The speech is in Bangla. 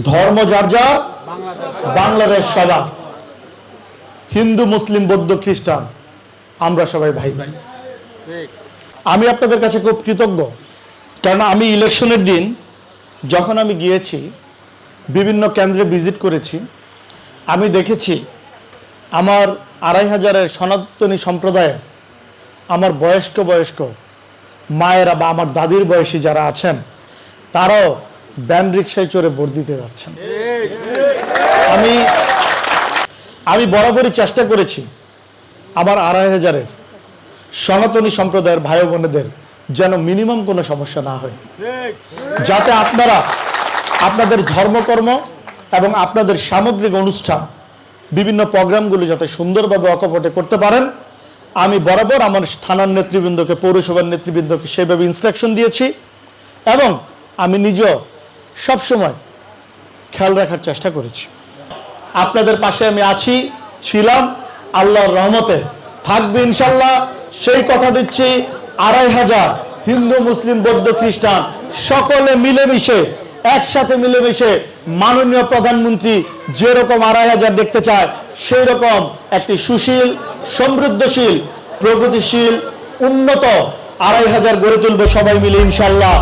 ধর্ম যার যার, বাংলাদেশ সবার। হিন্দু, মুসলিম, বৌদ্ধ, খ্রিস্টান আমরা সবাই ভাই ভাই। আমি আপনাদের কাছে খুব কৃতজ্ঞ, কারণ আমি ইলেকশনের দিন যখন আমি গিয়েছি, বিভিন্ন কেন্দ্রে ভিজিট করেছি, আমি দেখেছি আমার 2500-এর সনাতনী সম্প্রদায়ে আমার বয়স্ক মায়েরা বা আমার দাদির বয়সী যারা আছেন, তারাও ভ্যান রিক্সায় চড়ে ভোট দিতে যাচ্ছেন। আমি বরাবরই চেষ্টা করেছি আমার 2500-এর সনাতনী সম্প্রদায়ের ভাই বোনেদের যেন মিনিমাম কোনো সমস্যা না হয়, যাতে আপনারা আপনাদের ধর্মকর্ম এবং আপনাদের সামগ্রিক অনুষ্ঠান, বিভিন্ন প্রোগ্রামগুলো যাতে সুন্দরভাবে অকপটে করতে পারেন। আমি বরাবর আমার থানার নেতৃবৃন্দকে, পৌরসভার নেতৃবৃন্দকে সেভাবে ইনস্ট্রাকশন দিয়েছি এবং আমি নিজেও সবসময় খেয়াল রাখার চেষ্টা করেছি। আপনাদের পাশে আমি আছি, ছিলাম, আল্লাহর রহমতে থাকবে ইনশাল্লাহ। সেই কথা দিচ্ছি, 2500 হিন্দু, মুসলিম, বৌদ্ধ, খ্রিস্টান সকলে মিলেমিশে, একসাথে মিলেমিশে মাননীয় প্রধানমন্ত্রী যেরকম 2500 দেখতে চায়, সেই রকম একটি সুশীল, সমৃদ্ধশীল, প্রগতিশীল, উন্নত 2500 গড়ে তুলবে সবাই মিলে ইনশাল্লাহ।